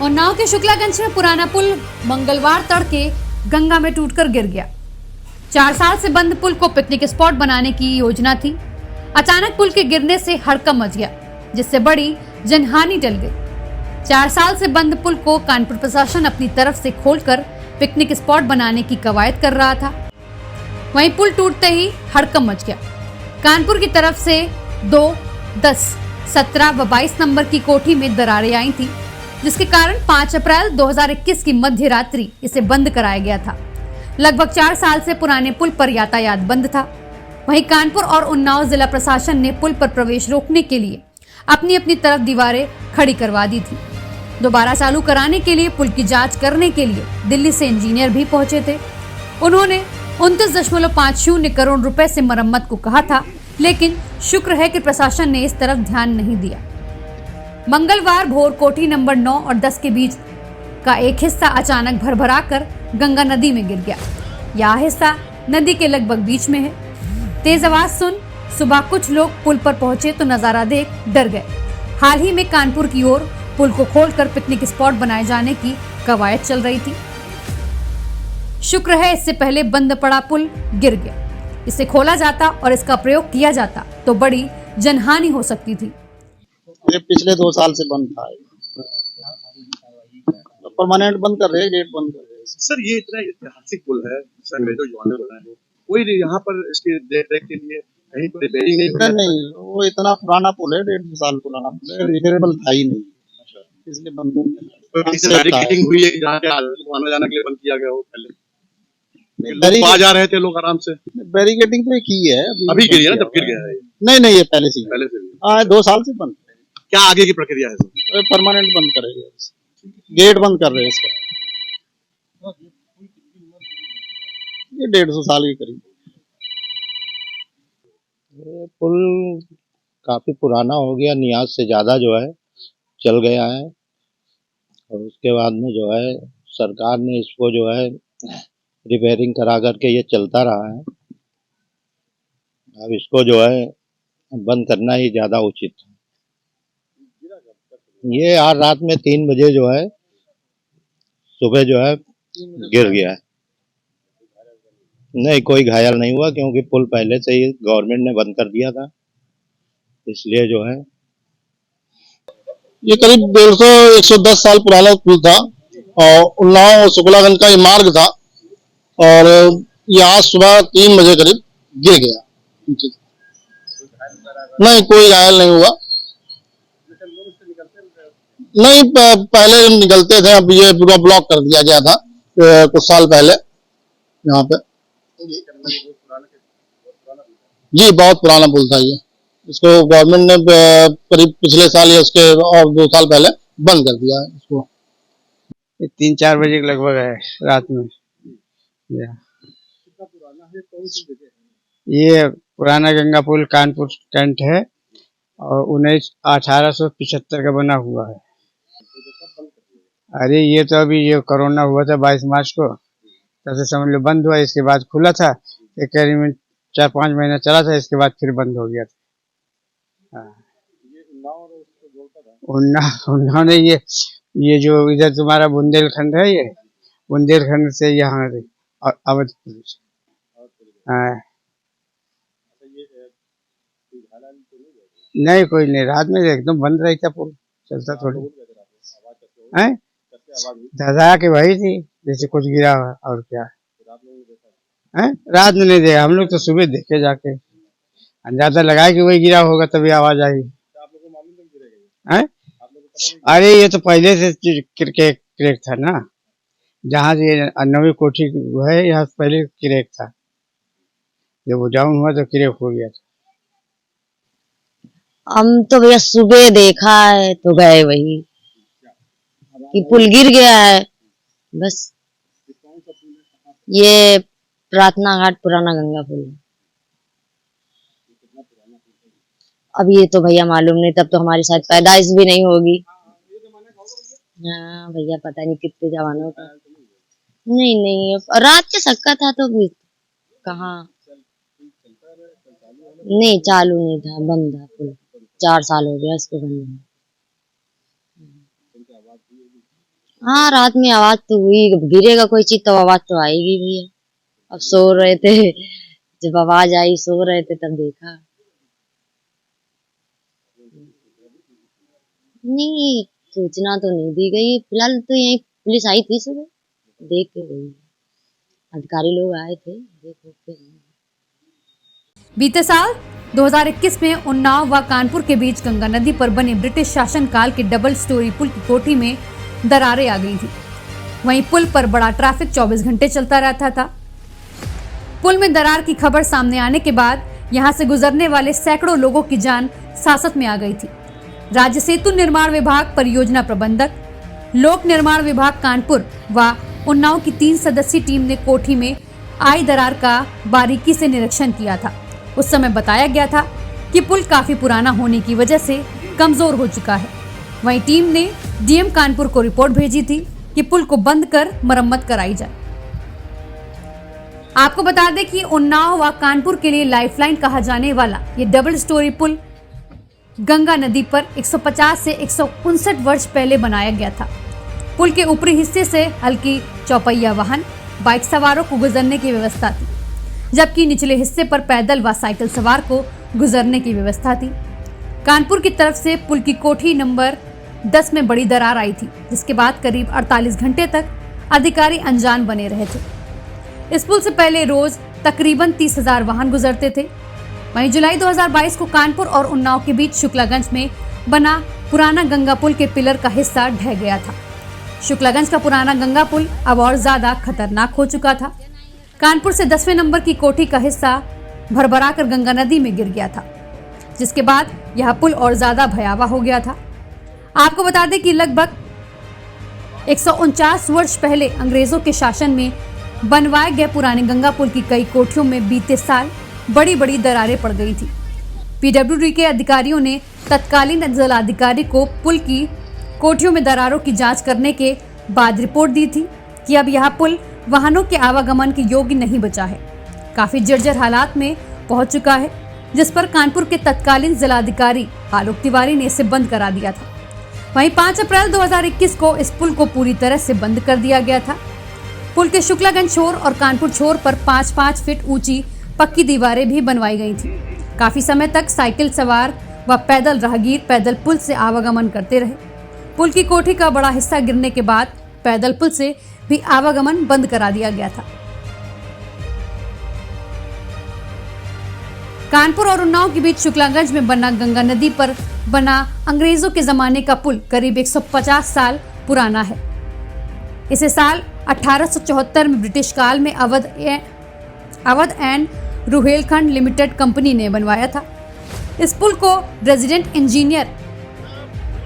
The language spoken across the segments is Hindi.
उन्नाव के शुक्लागंज में पुराना पुल मंगलवार तड़के गंगा में टूटकर गिर गया। 4 साल से बंद पुल को पिकनिक स्पॉट बनाने की योजना थी। अचानक पुल के गिरने से हड़कंप मच गया, जिससे बड़ी जनहानि टल गई। 4 साल से बंद पुल को कानपुर प्रशासन अपनी तरफ से खोलकर पिकनिक स्पॉट बनाने की कवायद कर रहा था। वहीं पुल टूटते ही हड़कंप मच गया। कानपुर की तरफ से 2, 10, 17 व 22 नंबर की कोठी में दरारें आई थी, जिसके कारण 5 अप्रैल 2021 की मध्य रात्रि इसे बंद कराया गया था। लगभग 4 साल से पुराने पुल पर यातायात बंद था। वहीं कानपुर और उन्नाव जिला प्रशासन ने पुल पर प्रवेश रोकने के लिए अपनी अपनी तरफ दीवारें खड़ी करवा दी थी। दोबारा चालू कराने के लिए पुल की जांच करने के लिए दिल्ली से इंजीनियर भी पहुंचे थे। उन्होंने 29.50 करोड़ रुपए से मरम्मत को कहा था, लेकिन शुक्र है कि प्रशासन ने इस तरफ ध्यान नहीं दिया। मंगलवार भोर कोठी नंबर 9 और 10 के बीच का एक हिस्सा अचानक भरभराकर गंगा नदी में गिर गया। यह हिस्सा नदी के लगभग बीच में है। तेज आवाज सुन सुबह कुछ लोग पुल पर पहुंचे तो नजारा देख डर गए। हाल ही में कानपुर की ओर पुल को खोलकर पिकनिक स्पॉट बनाए जाने की कवायद चल रही थी। शुक्र है इससे पहले बंद पड़ा पुल गिर गया। इसे खोला जाता और इसका प्रयोग किया जाता तो बड़ी जनहानि हो सकती थी। ये पिछले 2 साल से बंद था। परमानेंट बंद कर रहे हैं, गेट बंद कर रहे हैं। सर ये इतना ऐतिहासिक पुल है, अंग्रेजों युवा ने बनाया है, कोई यहाँ पर इसकी देख रेख के लिए कहीं पर रिपेयरिंग नहीं, वो इतना पुराना पुल है, 1.5 साल पुराना पुल है, रिपेयरेबल था ही नहीं, इसलिए बंद हुई है। जहाँ पे आना जाने के लिए बंद किया गया हो, पहले लोग आ जा रहे थे, लोग आराम से। बैरिकेडिंग तो की है, अभी गिरी है ना, जब गिर गया है। नहीं, ये पहले से हाँ 2 साल से बंद। क्या आगे की प्रक्रिया है सर? परमानेंट बंद करेंगे, गेट बंद कर रहे हैं इसका। ये 150 साल के करीब। ये पुल काफी पुराना हो गया, नियाज से ज्यादा जो है चल गया है, और उसके बाद में जो है सरकार ने इसको जो है रिपेयरिंग करा करके ये चलता रहा है। अब इसको जो है बंद करना ही ज्यादा उचित है। ये आज रात में 3 बजे जो है सुबह जो है गिर गया है। नहीं, कोई घायल नहीं हुआ, क्योंकि पुल पहले से ही गवर्नमेंट ने बंद कर दिया था, इसलिए जो है। ये करीब 150-110 साल पुराना पुल था और उन्नाव शुक्लागंज का ये मार्ग था, और ये आज सुबह 3 बजे करीब गिर गया। नहीं, कोई घायल नहीं हुआ। नहीं, पहले निकलते थे, अब ये पूरा ब्लॉक कर दिया गया था कुछ साल पहले यहाँ पे। जी, बहुत पुराना पुल था ये। इसको गवर्नमेंट ने करीब पिछले साल या उसके और 2 साल पहले बंद कर दिया है इसको। 3-4 बजे के लगभग है रात में। ये पुराना गंगा पुल कानपुर कैंट है और 1875 का बना हुआ है। अरे ये तो अभी ये कोरोना हुआ था 22 मार्च को, तब से समझ लो बंद हुआ। इसके बाद खुला था, एक करीब 4-5 महीना चला था, इसके बाद फिर बंद हो गया था। उन्नाव ने ये जो इधर तुम्हारा बुंदेलखंड है, ये बुंदेलखंड से यहाँ अवध पुलिस। नहीं, कोई नहीं, रात में एकदम बंद रहता पुल, चलता थोड़ी है। दादा के वही थी जैसे कुछ गिरा हुआ, और क्या है। रात में नहीं देखा हम लोग, तो सुबह देखे जाके, अंदाजा लगाया कि वही गिरा होगा, तभी आवाज आई है। अरे ये तो पहले से क्रेक था ना, जहाँ से ये 9वीं कोठी है, यहाँ पहले क्रेक था, जब वो डाउन हुआ तो क्रेक हो गया था। हम तो भैया सुबह देखा है तो गए वही कि पुल गिर गया है, बस। ये प्रार्थना घाट पुराना गंगा पुल है। अब ये तो भैया मालूम नहीं, तब तो हमारी शायद पैदाइश भी नहीं होगी। हाँ भैया, पता नहीं कितने जवानों का। नहीं, रात के सक्का था तो भी कहाँ। नहीं, चालू नहीं था, बंद था पुल। 4 साल हो गया इसको बंद। हाँ, रात में आवाज तो हुई, गिरेगा कोई चीज तो आवाज तो आएगी भैया। अब सो रहे थे, जब आवाज आई सो रहे थे तब देखा। नहीं, सूचना तो नहीं दी गई, फिलहाल तो यही पुलिस आई थी सुबह, देख के गई। अधिकारी लोग आए थे, देख के गए। बीते साल 2021 में उन्नाव व कानपुर के बीच गंगा नदी पर बने ब्रिटिश शासनकाल के डबल स्टोरी पुल की कोठी में दरारें आ गई थी। वहीं पुल पर बड़ा ट्रैफिक 24 घंटे चलता रहता था। पुल में दरार की खबर सामने आने के बाद यहां से गुजरने वाले सैकड़ों लोगों की जान सासत में आ गई थी। राज्य सेतु निर्माण विभाग परियोजना प्रबंधक, लोक निर्माण विभाग कानपुर व उन्नाव की 3 सदस्यीय टीम ने कोठी में आई दरार का बारीकी से निरीक्षण किया था। उस समय बताया गया था कि पुल काफी पुराना होने की वजह से कमजोर हो चुका है। वहीं टीम ने डीएम कानपुर को रिपोर्ट भेजी थी कि पुल को बंद कर मरम्मत कराई जाए। आपको बता दें कि उन्नाव व कानपुर के लिए लाइफलाइन कहा जाने वाला ये डबल स्टोरी पुल गंगा नदी पर 150 से 159 वर्ष पहले बनाया गया था। पुल के ऊपरी हिस्से से हल्की चौपहिया वाहन, बाइक सवारों को गुजरने की व्यवस्था थी, जबकि निचले हिस्से पर पैदल व साइकिल सवार को गुजरने की व्यवस्था थी। कानपुर की तरफ से पुल की कोठी नंबर 10 में बड़ी दरार आई थी, जिसके बाद करीब 48 घंटे तक अधिकारी अनजान बने रहे थे। इस पुल से पहले रोज तकरीबन 30,000 वाहन गुजरते थे। वहीं जुलाई 2022 को कानपुर और उन्नाव के बीच शुक्लागंज में बना पुराना गंगा पुल के पिलर का हिस्सा ढह गया था। शुक्लागंज का पुराना गंगा पुल अब और ज्यादा खतरनाक हो चुका था। कानपुर से 10वें नंबर की कोठी का हिस्सा भरभरा कर गंगा नदी में गिर गया था, जिसके बाद यह पुल और ज्यादा भयावह हो गया था। आपको बता दें कि लगभग 149 वर्ष पहले अंग्रेजों के शासन में बनवाए गए पुराने गंगा पुल की कई कोठियों में बीते साल बड़ी बड़ी दरारें पड़ गई थी। पीडब्ल्यूडी के अधिकारियों ने तत्कालीन जिलाधिकारी को पुल की कोठियों में दरारों की जांच करने के बाद रिपोर्ट दी थी कि अब यह पुल वाहनों के आवागमन के योग्य नहीं बचा है, काफी जर्जर हालात में पहुंच चुका है, जिस पर कानपुर के तत्कालीन जिलाधिकारी आलोक तिवारी ने इसे बंद करा दिया था। वहीं 5 अप्रैल 2021 को इस पुल को पूरी तरह से बंद कर दिया गया था। पुल के शुक्लागंज छोर और कानपुर छोर पर 5-5 फीट ऊंची पक्की दीवारें भी बनवाई गई थी। काफी समय तक साइकिल सवार व पैदल राहगीर पैदल पुल से आवागमन करते रहे। पुल की कोठी का बड़ा हिस्सा गिरने के बाद पैदल पुल से भी आवागमन बंद करा दिया गया था। कानपुर और उन्नाव के बीच शुक्लागंज में बना गंगा नदी पर बना अंग्रेजों के जमाने का पुल करीब 150 साल पुराना है। इसे साल 1874 में ब्रिटिश काल में Awadh and Rohilkhand limited company ने बनवाया था। इस पुल को रेजिडेंट इंजीनियर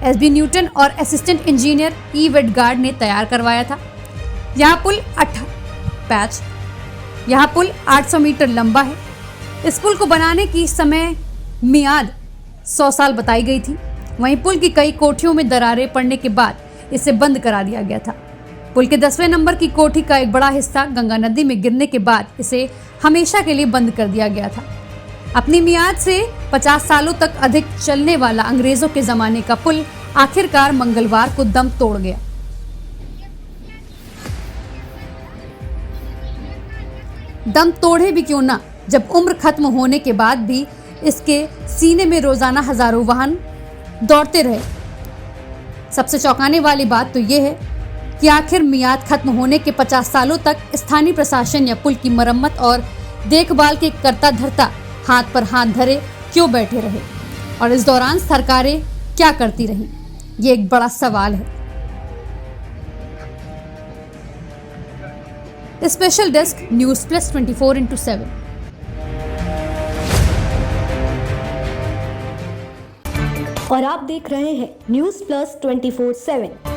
एसबी न्यूटन और असिस्टेंट इंजीनियर ई वेडगार्ड ने तैयार करवाया था। यह पुल 800 मीटर लंबा है। इस पुल को बनाने की समय मियाद 100 साल बताई गई थी। वहीं पुल की कई कोठियों में दरारें पड़ने के बाद इसे बंद करा दिया गया था। पुल के 10वें नंबर की कोठी का एक बड़ा हिस्सा गंगा नदी में गिरने के बाद इसे हमेशा के लिए बंद कर दिया गया था। अपनी मियाद से 50 सालों तक अधिक चलने वाला अंग्रेजों के जमाने का पुल आखिरकार मंगलवार को दम तोड़ गया। दम तोड़े भी क्यों ना, जब उम्र खत्म होने के बाद भी इसके सीने में रोजाना हजारों वाहन दौड़ते रहे। सबसे चौंकाने वाली बात तो यह है कि आखिर मियाद खत्म होने के 50 सालों तक स्थानीय प्रशासन या पुल की मरम्मत और देखभाल के करता धरता हाथ पर हाथ धरे क्यों बैठे रहे, और इस दौरान सरकारें क्या करती रहीं, ये एक बड़ा सवाल है। Special desk news plus 24/7। और आप देख रहे हैं न्यूज़ प्लस 24/7।